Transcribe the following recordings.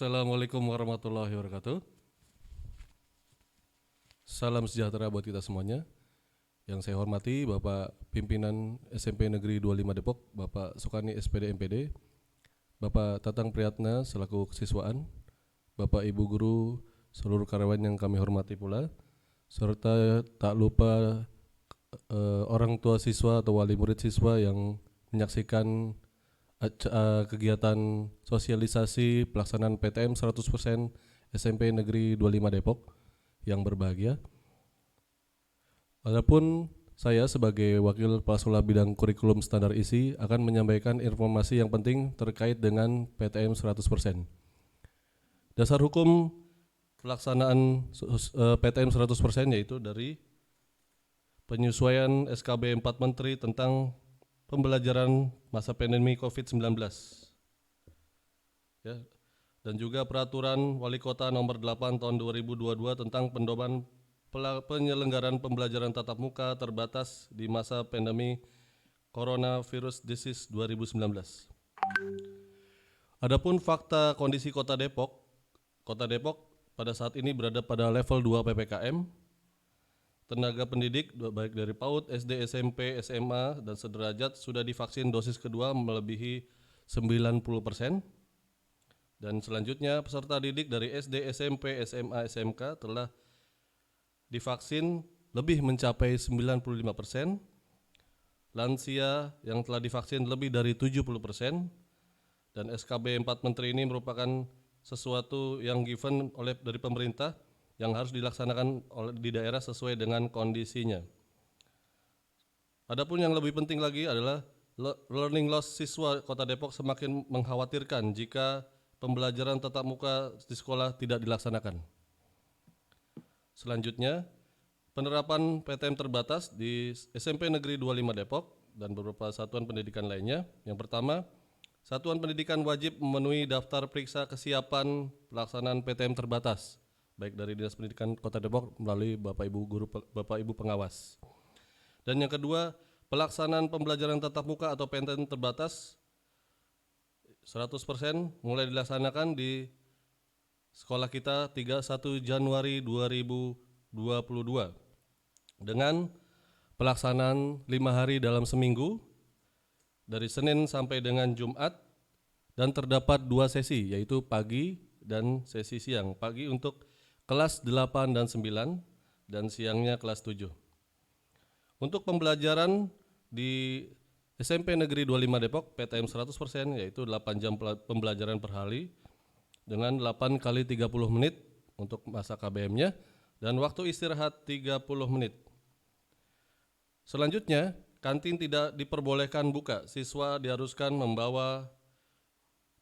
Assalamualaikum warahmatullahi wabarakatuh. Salam sejahtera buat kita semuanya. Yang saya hormati Bapak Pimpinan SMP Negeri 25 Depok, Bapak Sukani SPD MPD, Bapak Tatang Priyatna selaku kesiswaan, Bapak Ibu Guru, seluruh karyawan yang kami hormati pula, serta tak lupa orang tua siswa atau wali murid siswa yang menyaksikan kegiatan sosialisasi pelaksanaan PTM 100% SMP Negeri 25 Depok yang berbahagia. Adapun saya sebagai Wakil Kepala Sekolah Bidang Kurikulum Standar Isi akan menyampaikan informasi yang penting terkait dengan PTM 100%. Dasar hukum pelaksanaan PTM 100% yaitu dari penyesuaian SKB 4 Menteri tentang pembelajaran masa pandemi COVID-19 ya, dan juga peraturan Wali Kota nomor 8 tahun 2022 tentang pendoman penyelenggaraan pembelajaran tatap muka terbatas di masa pandemi Coronavirus Disease 2019. Adapun fakta kondisi Kota Depok pada saat ini berada pada level 2 PPKM. Tenaga pendidik baik dari PAUD, SD, SMP, SMA, dan sederajat sudah divaksin dosis kedua melebihi 90%. Dan selanjutnya peserta didik dari SD, SMP, SMA, SMK telah divaksin lebih mencapai 95%. Lansia yang telah divaksin lebih dari 70%. Dan SKB 4 Menteri ini merupakan sesuatu yang given dari pemerintah yang harus dilaksanakan di daerah sesuai dengan kondisinya. Adapun yang lebih penting lagi adalah learning loss siswa Kota Depok semakin mengkhawatirkan jika pembelajaran tatap muka di sekolah tidak dilaksanakan. Selanjutnya, penerapan PTM terbatas di SMP Negeri 25 Depok dan beberapa satuan pendidikan lainnya. Yang pertama, satuan pendidikan wajib memenuhi daftar periksa kesiapan pelaksanaan PTM terbatas baik dari Dinas Pendidikan Kota Depok melalui Bapak Ibu Guru, Bapak Ibu Pengawas. Dan yang kedua, pelaksanaan pembelajaran tatap muka atau PTM terbatas 100% mulai dilaksanakan di sekolah kita 31 Januari 2022 dengan pelaksanaan 5 hari dalam seminggu dari Senin sampai dengan Jumat, dan terdapat 2 sesi yaitu pagi dan sesi siang. Pagi untuk kelas 8 dan 9 dan siangnya kelas 7. Untuk pembelajaran di SMP Negeri 25 Depok PTM 100% yaitu 8 jam pembelajaran per hari dengan 8 kali 30 menit untuk masa KBM-nya dan waktu istirahat 30 menit. Selanjutnya, kantin tidak diperbolehkan buka. Siswa diharuskan membawa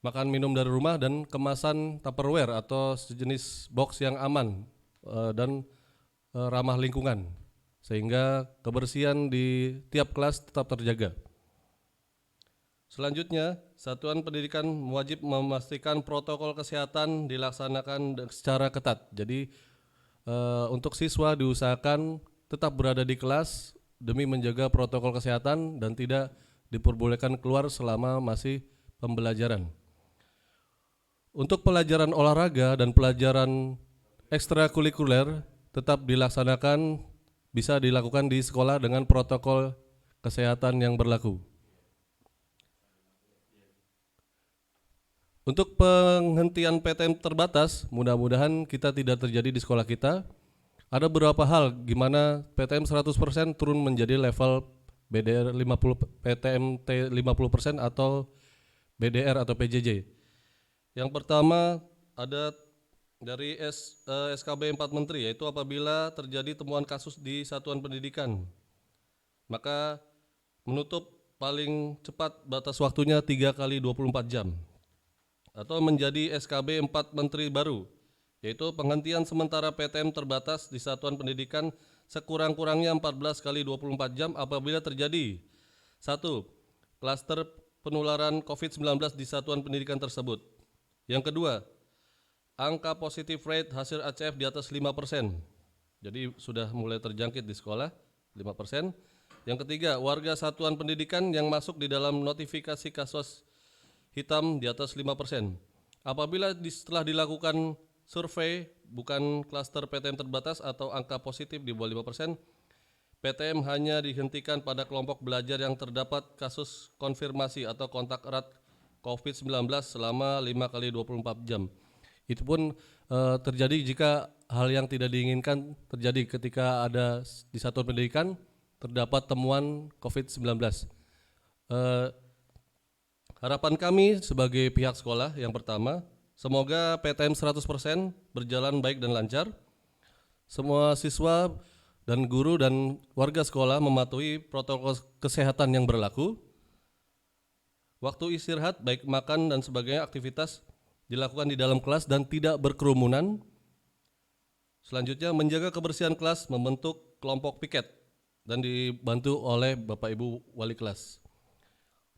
makan minum dari rumah dan kemasan Tupperware atau sejenis box yang aman dan ramah lingkungan, sehingga kebersihan di tiap kelas tetap terjaga. Selanjutnya, satuan pendidikan wajib memastikan protokol kesehatan dilaksanakan secara ketat. Jadi untuk siswa diusahakan tetap berada di kelas demi menjaga protokol kesehatan dan tidak diperbolehkan keluar selama masih pembelajaran. Untuk pelajaran olahraga dan pelajaran ekstrakurikuler tetap dilaksanakan, bisa dilakukan di sekolah dengan protokol kesehatan yang berlaku. Untuk penghentian PTM terbatas, mudah-mudahan kita tidak terjadi di sekolah kita. Ada beberapa hal gimana PTM 100% turun menjadi level BDR 50, PTMT 50% atau BDR atau PJJ. Yang pertama ada dari SKB 4 Menteri, yaitu apabila terjadi temuan kasus di satuan pendidikan, maka menutup paling cepat batas waktunya 3 kali 24 jam. Atau menjadi SKB 4 Menteri baru, yaitu penghentian sementara PTM terbatas di satuan pendidikan sekurang-kurangnya 14 kali 24 jam apabila terjadi 1. Klaster penularan COVID-19 di satuan pendidikan tersebut. Yang kedua, angka positive rate hasil ACF di atas 5%. Jadi sudah mulai terjangkit di sekolah 5%. Yang ketiga, warga satuan pendidikan yang masuk di dalam notifikasi kasus hitam di atas 5%. Apabila setelah dilakukan survei bukan klaster PTM terbatas atau angka positif di bawah 5%, PTM hanya dihentikan pada kelompok belajar yang terdapat kasus konfirmasi atau kontak erat COVID-19 selama 5 kali 24 jam. Itu pun terjadi jika hal yang tidak diinginkan terjadi ketika ada di satuan pendidikan terdapat temuan COVID-19. Harapan kami sebagai pihak sekolah yang pertama, semoga PTM 100% berjalan baik dan lancar. Semua siswa dan guru dan warga sekolah mematuhi protokol kesehatan yang berlaku. Waktu istirahat baik makan dan sebagainya aktivitas dilakukan di dalam kelas dan tidak berkerumunan. Selanjutnya menjaga kebersihan kelas, membentuk kelompok piket dan dibantu oleh Bapak Ibu wali kelas.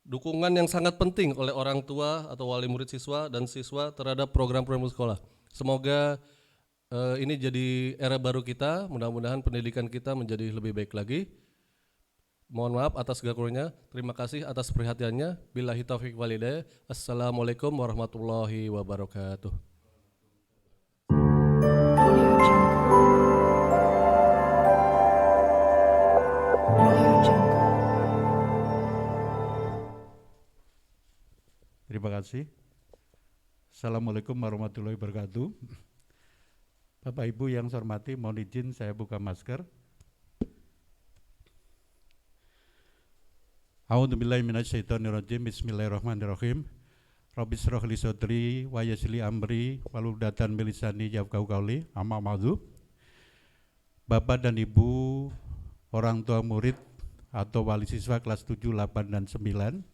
Dukungan yang sangat penting oleh orang tua atau wali murid siswa dan siswa terhadap program-program sekolah. Semoga ini jadi era baru kita, mudah-mudahan pendidikan kita menjadi lebih baik lagi. Mohon maaf atas segala kurangnya, terima kasih atas perhatiannya. Billahi taufiq walhidayah. Assalamualaikum warahmatullahi wabarakatuh. Audio Jungle. Audio Jungle. Terima kasih. Assalamualaikum warahmatullahi wabarakatuh. Bapak Ibu yang saya hormati, mohon izin saya buka masker. A'udzubillahi minasyaitonirrajim. Bismillahirrahmanirrahim. Rabbi shrah li sadri wa yassir li amri wahlul min lisani yafqahu qawli. Amma ba'du. Bapak dan Ibu, orang tua murid atau wali siswa kelas 7, 8 dan 9,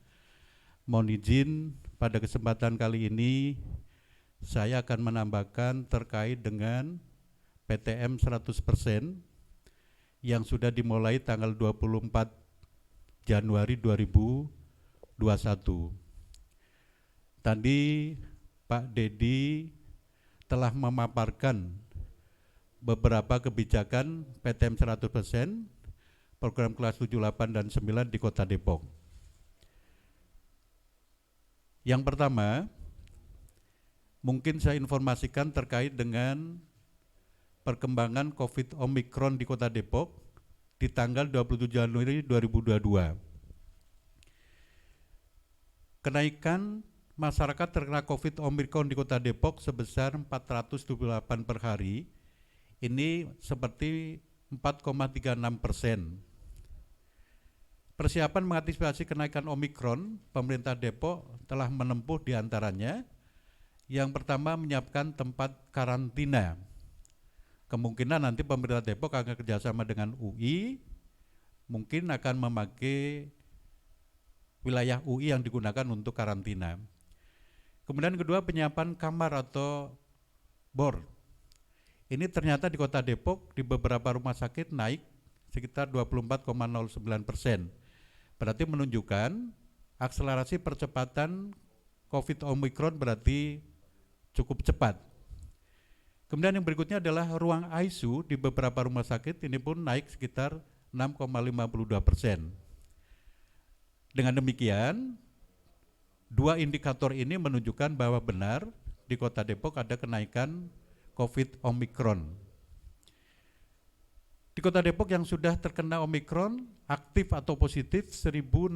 mohon izin pada kesempatan kali ini saya akan menambahkan terkait dengan PTM 100% yang sudah dimulai tanggal 24 Januari 2021. Tadi Pak Dedi telah memaparkan beberapa kebijakan PTM 100%, program kelas 7, 8 dan 9 di Kota Depok. Yang pertama, mungkin saya informasikan terkait dengan perkembangan COVID Omicron di Kota Depok di tanggal 27 Januari 2022. Kenaikan masyarakat terkena COVID Omicron di Kota Depok sebesar 428 per hari, ini seperti 4,36%. Persiapan mengantisipasi kenaikan Omikron, pemerintah Depok telah menempuh diantaranya. Yang pertama, menyiapkan tempat karantina. Kemungkinan nanti pemerintah Depok akan kerjasama dengan UI, mungkin akan memakai wilayah UI yang digunakan untuk karantina. Kemudian kedua, penyiapan kamar atau bor. Ini ternyata di Kota Depok di beberapa rumah sakit naik sekitar 24,09%. Berarti menunjukkan akselerasi percepatan COVID Omicron berarti cukup cepat. Kemudian yang berikutnya adalah ruang ICU di beberapa rumah sakit, ini pun naik sekitar 6,52%. Dengan demikian, dua indikator ini menunjukkan bahwa benar di Kota Depok ada kenaikan COVID Omicron. Di Kota Depok yang sudah terkena Omicron, aktif atau positif 1.680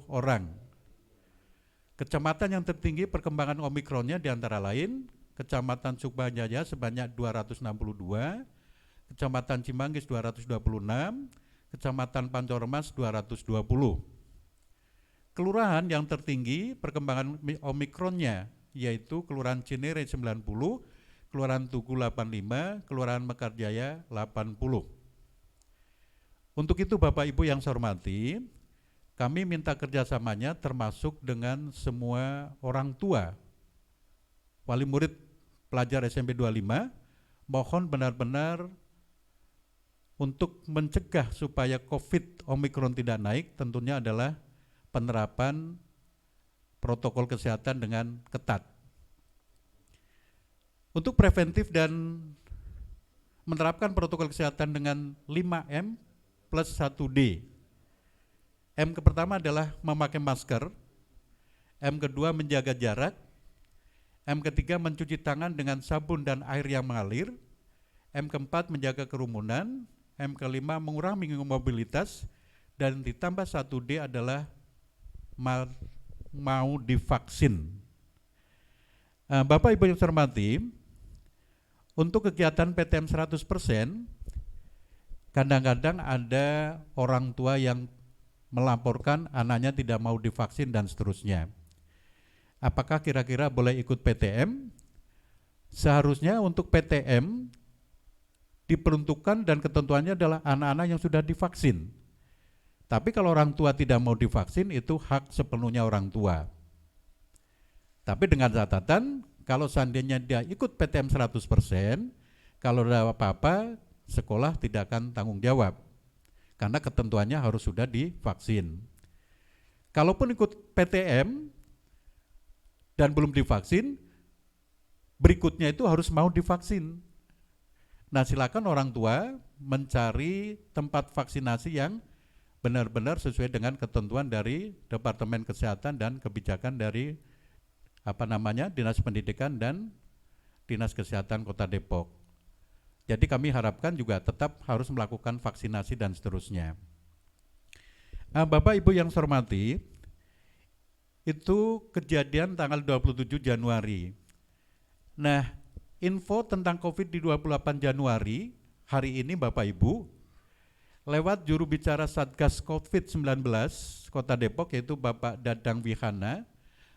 orang. Kecamatan yang tertinggi perkembangan Omicronnya diantara lain, Kecamatan Sukmajaya sebanyak 262, Kecamatan Cimanggis 226, Kecamatan Pancoremas 220. Kelurahan yang tertinggi perkembangan Omicronnya yaitu Kelurahan Cinere 90, Kelurahan Tugu 85, Kelurahan Mekarjaya 80. Untuk itu Bapak Ibu yang saya hormati, kami minta kerjasamanya termasuk dengan semua orang tua, wali murid pelajar SMP 25, mohon benar-benar untuk mencegah supaya COVID Omicron tidak naik, tentunya adalah penerapan protokol kesehatan dengan ketat. Untuk preventif dan menerapkan protokol kesehatan dengan 5M plus 1D. M pertama adalah memakai masker, M kedua menjaga jarak, M ketiga, mencuci tangan dengan sabun dan air yang mengalir. M keempat, menjaga kerumunan. M kelima, mengurangi mobilitas. Dan ditambah 1D adalah mau divaksin. Bapak Ibu yang saya hormati, untuk kegiatan PTM 100%, kadang-kadang ada orang tua yang melaporkan anaknya tidak mau divaksin dan seterusnya. Apakah kira-kira boleh ikut PTM? Seharusnya untuk PTM diperuntukkan dan ketentuannya adalah anak-anak yang sudah divaksin. Tapi kalau orang tua tidak mau divaksin, itu hak sepenuhnya orang tua. Tapi dengan catatan, kalau seandainya dia ikut PTM 100%, kalau ada apa-apa, sekolah tidak akan tanggung jawab. Karena ketentuannya harus sudah divaksin. Kalaupun ikut PTM dan belum divaksin, berikutnya itu harus mau divaksin. Nah, silakan orang tua mencari tempat vaksinasi yang benar-benar sesuai dengan ketentuan dari Departemen Kesehatan dan kebijakan dari Dinas Pendidikan dan Dinas Kesehatan Kota Depok. Jadi kami harapkan juga tetap harus melakukan vaksinasi dan seterusnya. Bapak Ibu yang saya hormati, itu kejadian tanggal 27 Januari. Nah, info tentang COVID di 28 Januari, hari ini Bapak Ibu, lewat juru bicara Satgas COVID-19 Kota Depok, yaitu Bapak Dadang Wihana,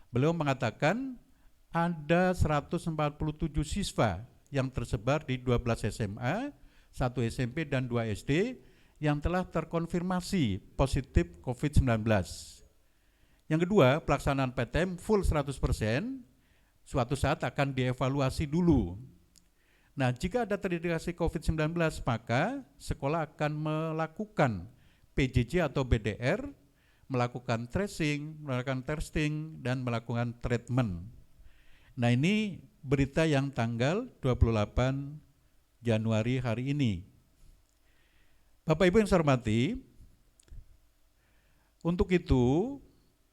beliau mengatakan ada 147 siswa yang tersebar di 12 SMA, 1 SMP dan 2 SD yang telah terkonfirmasi positif COVID-19. Yang kedua, pelaksanaan PTM full 100%, suatu saat akan dievaluasi dulu. Nah, jika ada terindikasi COVID-19, maka sekolah akan melakukan PJJ atau BDR, melakukan tracing, melakukan testing, dan melakukan treatment. Nah, ini berita yang tanggal 28 Januari hari ini. Bapak Ibu yang saya hormati, untuk itu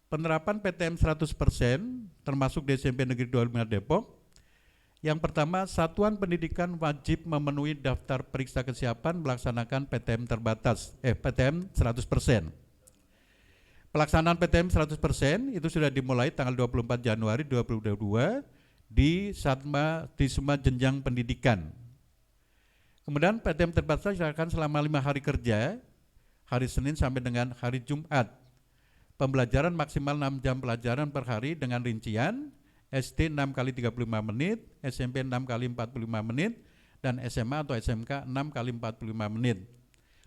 penerapan PTM 100% termasuk di SMP Negeri 25 Depok. Yang pertama, satuan pendidikan wajib memenuhi daftar periksa kesiapan melaksanakan PTM terbatas, PTM 100%. Pelaksanaan PTM 100% itu sudah dimulai tanggal 24 Januari 2022 di semua jenjang pendidikan. Kemudian PTM terbatas dilakukan selama 5 hari kerja, hari Senin sampai dengan hari Jumat. Pembelajaran maksimal 6 jam pelajaran per hari dengan rincian SD 6 kali 35 menit, SMP 6 kali 45 menit, dan SMA atau SMK 6 kali 45 menit.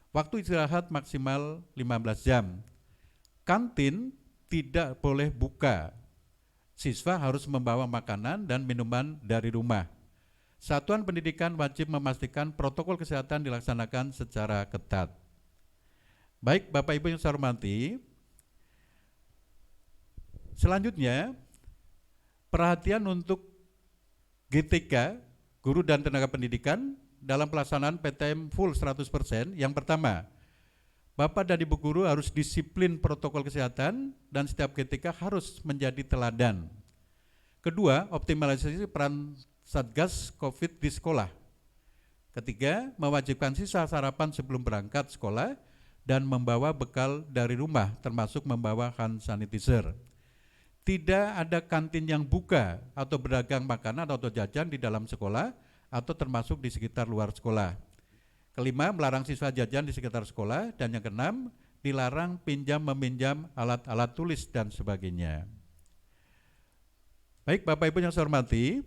Waktu istirahat maksimal 15 jam. Kantin tidak boleh buka. Siswa harus membawa makanan dan minuman dari rumah. Satuan pendidikan wajib memastikan protokol kesehatan dilaksanakan secara ketat. Baik, Bapak Ibu yang saya hormati, selanjutnya perhatian untuk GTK, guru dan tenaga pendidikan dalam pelaksanaan PTM full 100%. Yang pertama, Bapak dan Ibu guru harus disiplin protokol kesehatan dan setiap GTK harus menjadi teladan. Kedua, optimalisasi peran Satgas COVID di sekolah. Ketiga, mewajibkan sisa sarapan sebelum berangkat sekolah dan membawa bekal dari rumah, termasuk membawa hand sanitizer. Tidak ada kantin yang buka atau berdagang makanan atau jajan di dalam sekolah atau termasuk di sekitar luar sekolah. Kelima, melarang siswa jajan di sekitar sekolah. Dan yang keenam, dilarang pinjam-meminjam alat-alat tulis dan sebagainya. Baik, Bapak Ibu yang saya hormati,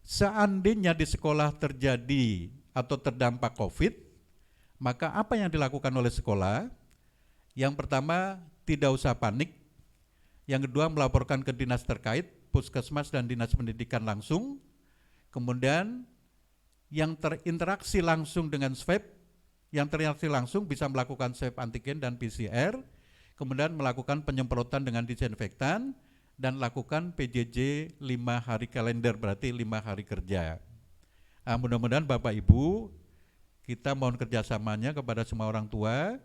seandainya di sekolah terjadi atau terdampak COVID, maka apa yang dilakukan oleh sekolah? Yang pertama, tidak usah panik. Yang kedua, melaporkan ke dinas terkait, puskesmas dan dinas pendidikan langsung. Kemudian yang terinteraksi langsung dengan swab, yang terinteraksi langsung bisa melakukan swab antigen dan PCR, kemudian melakukan penyemprotan dengan disinfektan, dan lakukan PJJ 5 hari kalender, berarti 5 hari kerja. Mudah-mudahan Bapak Ibu, kita mohon kerjasamanya kepada semua orang tua.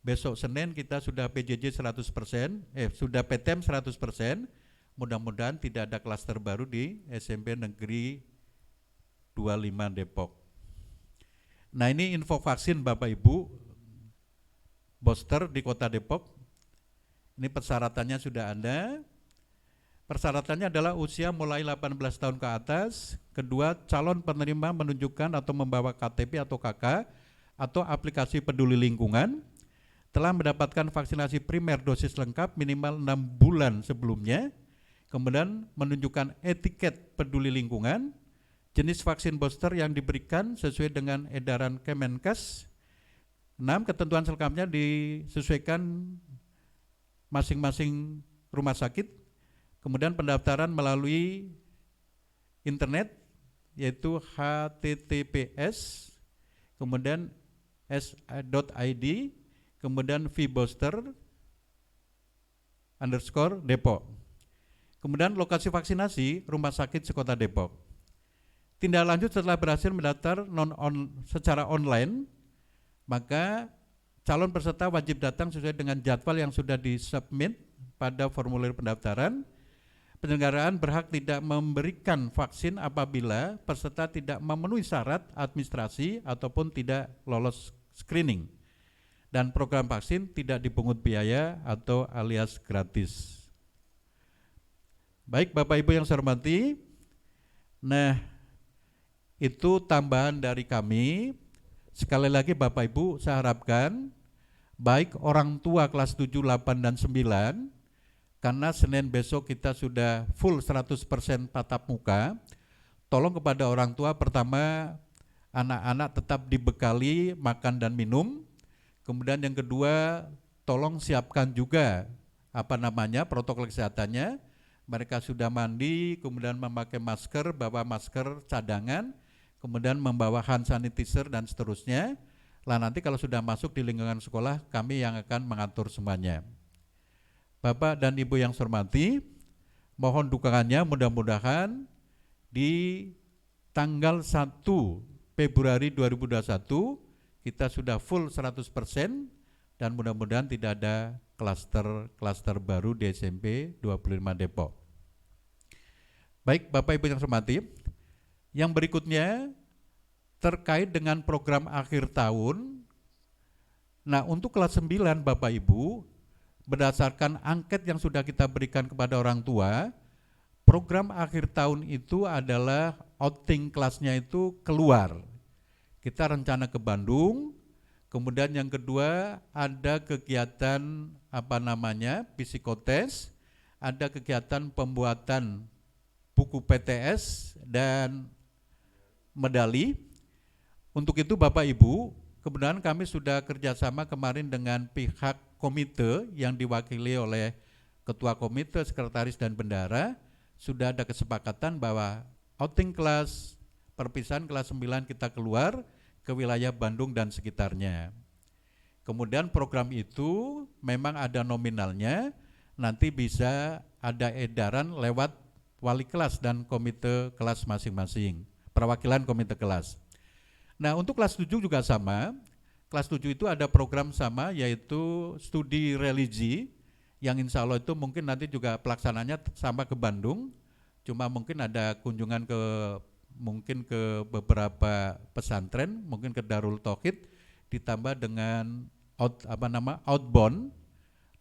Besok Senin kita sudah PJJ 100%, sudah PTM 100%, mudah-mudahan tidak ada klaster baru di SMP Negeri 25 Depok. Nah, ini info vaksin Bapak Ibu, booster di Kota Depok. Ini persyaratannya sudah ada. Persyaratannya adalah usia mulai 18 tahun ke atas. Kedua, calon penerima menunjukkan atau membawa KTP atau KK atau aplikasi peduli lingkungan, telah mendapatkan vaksinasi primer dosis lengkap minimal 6 bulan sebelumnya, kemudian menunjukkan etiket peduli lingkungan, jenis vaksin booster yang diberikan sesuai dengan edaran Kemenkes. 6. Ketentuan selengkapnya disesuaikan masing-masing rumah sakit. Kemudian pendaftaran melalui internet, yaitu https, kemudian s.id, kemudian vbooster_Depok. Kemudian lokasi vaksinasi rumah sakit sekota Depok. Tindak lanjut setelah berhasil mendaftar secara online, maka calon peserta wajib datang sesuai dengan jadwal yang sudah disubmit pada formulir pendaftaran. Penyelenggaraan berhak tidak memberikan vaksin apabila peserta tidak memenuhi syarat administrasi ataupun tidak lolos screening. Dan program vaksin tidak dipungut biaya atau alias gratis. Baik Bapak Ibu yang saya hormati, nah itu tambahan dari kami. Sekali lagi Bapak Ibu, saya harapkan baik orang tua kelas 7, 8, dan 9, karena Senin besok kita sudah full 100% tatap muka, tolong kepada orang tua, pertama anak-anak tetap dibekali makan dan minum. Kemudian yang kedua, tolong siapkan juga protokol kesehatannya. Mereka sudah mandi, kemudian memakai masker, bawa masker cadangan, kemudian membawa hand sanitizer dan seterusnya. Lah nanti kalau sudah masuk di lingkungan sekolah, kami yang akan mengatur semuanya. Bapak dan Ibu yang saya hormati, mohon dukungannya, mudah-mudahan di tanggal 1 Februari 2021 kita sudah full 100% dan mudah-mudahan tidak ada klaster baru di SMP 25 Depok. Baik Bapak Ibu yang saya hormati, yang berikutnya terkait dengan program akhir tahun. Nah, untuk kelas 9 Bapak Ibu, berdasarkan angket yang sudah kita berikan kepada orang tua, program akhir tahun itu adalah outing kelasnya itu keluar. Kita rencana ke Bandung, kemudian yang kedua ada kegiatan psikotes, ada kegiatan pembuatan buku PTS dan medali. Untuk itu Bapak Ibu, kemudian kami sudah kerjasama kemarin dengan pihak komite yang diwakili oleh ketua komite, sekretaris, dan bendara. Sudah ada kesepakatan bahwa outing kelas, perpisahan kelas 9 kita keluar ke wilayah Bandung dan sekitarnya. Kemudian program itu memang ada nominalnya, nanti bisa ada edaran lewat wali kelas dan komite kelas masing-masing, perwakilan komite kelas. Nah, untuk kelas 7 juga sama. Kelas 7 itu ada program sama, yaitu studi religi, yang insya Allah itu mungkin nanti juga pelaksananya sama ke Bandung, cuma mungkin ada kunjungan ke beberapa pesantren, mungkin ke Darul Tauhid, ditambah dengan outbound,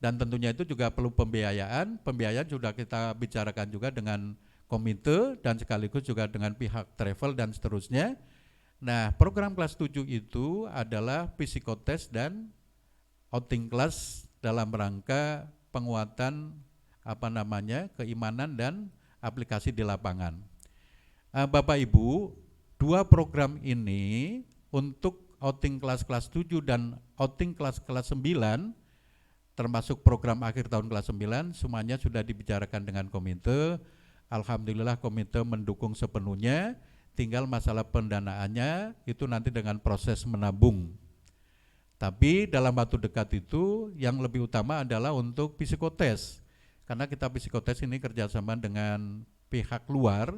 dan tentunya itu juga perlu pembiayaan sudah kita bicarakan juga dengan komite dan sekaligus juga dengan pihak travel dan seterusnya. Nah, program kelas 7 itu adalah psikotes dan outing kelas dalam rangka penguatan keimanan dan aplikasi di lapangan. Bapak Ibu, dua program ini untuk outing kelas 7 dan outing kelas 9, termasuk program akhir tahun kelas 9, semuanya sudah dibicarakan dengan komite. Alhamdulillah komite mendukung sepenuhnya. Tinggal masalah pendanaannya itu nanti dengan proses menabung. Tapi dalam waktu dekat itu yang lebih utama adalah untuk psikotes. Karena kita psikotes ini kerjasama dengan pihak luar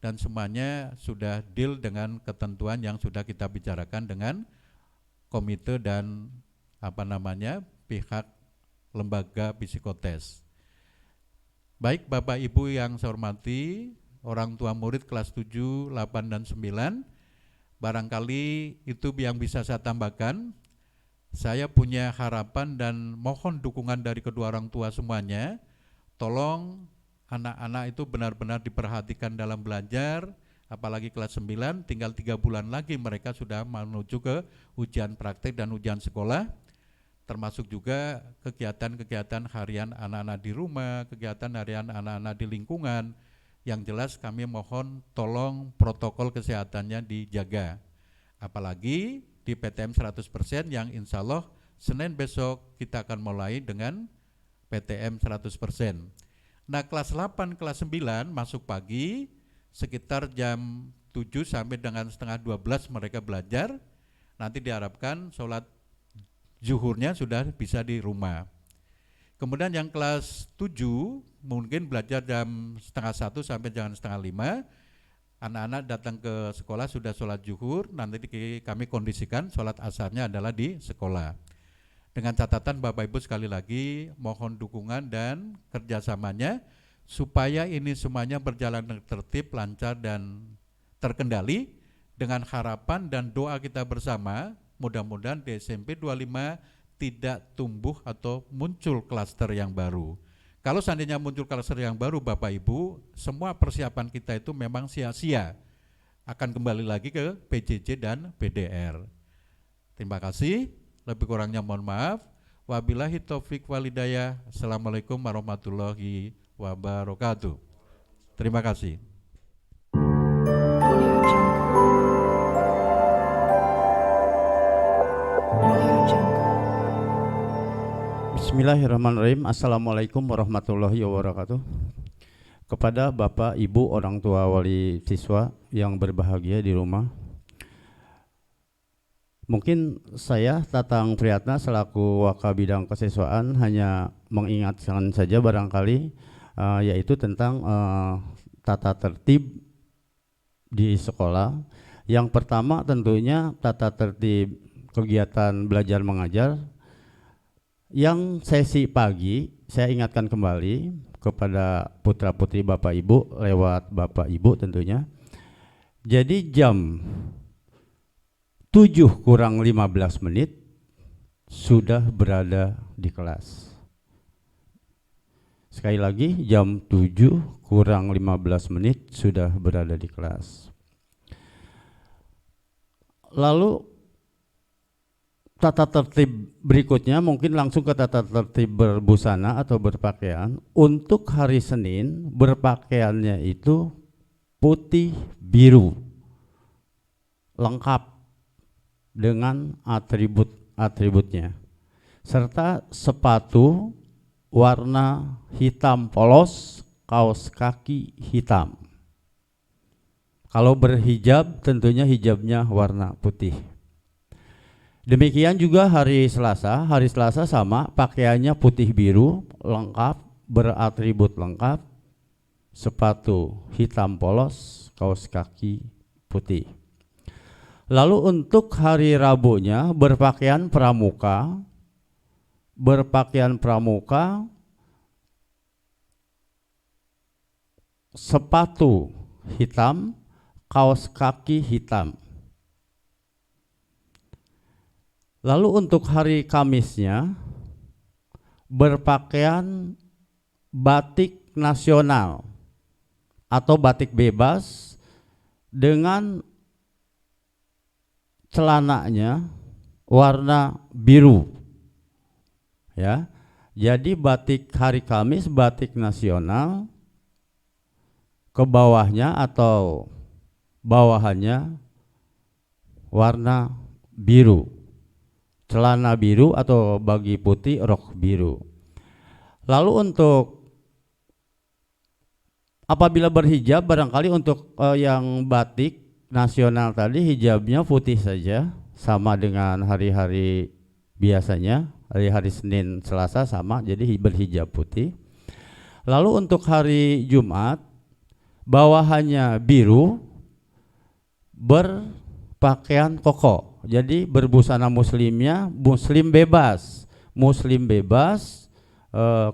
dan semuanya sudah deal dengan ketentuan yang sudah kita bicarakan dengan komite dan pihak lembaga psikotes. Baik Bapak Ibu yang saya hormati, orang tua murid kelas 7, 8, dan 9, barangkali itu yang bisa saya tambahkan. Saya punya harapan dan mohon dukungan dari kedua orang tua semuanya. Tolong anak-anak itu benar-benar diperhatikan dalam belajar, apalagi kelas 9, tinggal 3 bulan lagi mereka sudah menuju ke ujian praktek dan ujian sekolah, termasuk juga kegiatan-kegiatan harian anak-anak di rumah, kegiatan harian anak-anak di lingkungan. Yang jelas kami mohon tolong protokol kesehatannya dijaga. Apalagi di PTM 100% yang insya Allah Senin besok kita akan mulai dengan PTM 100%. Nah, kelas 8, kelas 9 masuk pagi, sekitar jam 7 sampai dengan setengah 12 mereka belajar. Nanti diharapkan sholat zuhurnya sudah bisa di rumah. Kemudian yang kelas 7 mungkin belajar jam setengah 1 sampai jam setengah 5. Anak-anak datang ke sekolah sudah sholat zuhur, nanti kami kondisikan sholat asarnya adalah di sekolah. Dengan catatan Bapak Ibu sekali lagi mohon dukungan dan kerjasamanya supaya ini semuanya berjalan tertib, lancar, dan terkendali. Dengan harapan dan doa kita bersama, mudah-mudahan di SMP 25 tidak tumbuh atau muncul klaster yang baru. Kalau seandainya muncul klaster yang baru Bapak Ibu, semua persiapan kita itu memang sia-sia, akan kembali lagi ke PJJ dan PDR. Terima kasih. Lebih kurangnya mohon maaf. Wabillahi taufik walhidayah. Assalamualaikum warahmatullahi wabarakatuh. Terima kasih. Bismillahirrahmanirrahim. Assalamualaikum warahmatullahi wabarakatuh. Kepada Bapak, Ibu, orang tua wali siswa yang berbahagia di rumah, mungkin saya Tatang Priyatna selaku Wakabidang Kesiswaan hanya mengingatkan saja barangkali yaitu tentang tata tertib di sekolah. Yang pertama tentunya tata tertib kegiatan belajar mengajar. Yang sesi pagi saya ingatkan kembali kepada putra putri Bapak Ibu lewat Bapak Ibu tentunya. Jadi jam 7 kurang 15 menit sudah berada di kelas. Sekali lagi jam 7 kurang 15 menit sudah berada di kelas. Lalu tata tertib berikutnya mungkin langsung ke tata tertib berbusana atau berpakaian. Untuk hari Senin berpakaiannya itu putih biru lengkap dengan atribut-atributnya, serta sepatu warna hitam polos, kaos kaki hitam. Kalau berhijab tentunya hijabnya warna putih. Demikian juga hari Selasa sama pakaiannya putih biru lengkap, beratribut lengkap, sepatu hitam polos, kaos kaki putih. Lalu untuk hari Rabunya berpakaian pramuka, sepatu hitam, kaos kaki hitam. Lalu untuk hari Kamisnya berpakaian batik nasional atau batik bebas dengan celananya warna biru. Ya. Jadi batik hari Kamis batik nasional, ke bawahnya atau bawahannya warna biru. Celana biru atau bagi putih rok biru. Lalu untuk apabila berhijab barangkali untuk yang batik nasional tadi hijabnya putih saja, sama dengan hari-hari biasanya, hari-hari Senin, Selasa sama, jadi berhijab putih. Lalu untuk hari Jumat bawahannya biru berpakaian koko, jadi berbusana muslimnya muslim bebas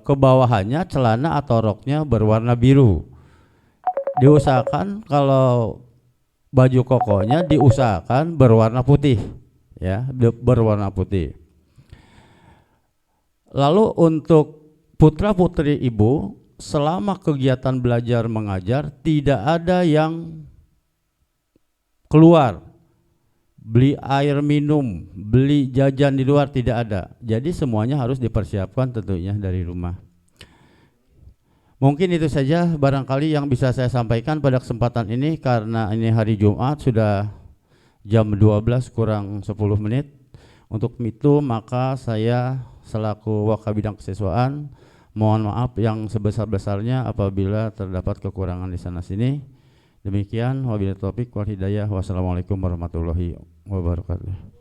ke bawahannya celana atau roknya berwarna biru. Diusahakan kalau baju kokonya diusahakan berwarna putih, ya, berwarna putih. Lalu untuk putra-putri ibu, selama kegiatan belajar mengajar tidak ada yang keluar beli air minum, beli jajan di luar, tidak ada. Jadi semuanya harus dipersiapkan tentunya dari rumah. Mungkin itu saja barangkali yang bisa saya sampaikan pada kesempatan ini, karena ini hari Jumat sudah jam 12 kurang 10 menit. Untuk itu maka saya selaku Wakabidang Kesiswaan mohon maaf yang sebesar-besarnya apabila terdapat kekurangan di sana sini. Demikian, wabillahi taufiq wal hidayah. Wassalamualaikum warahmatullahi wabarakatuh.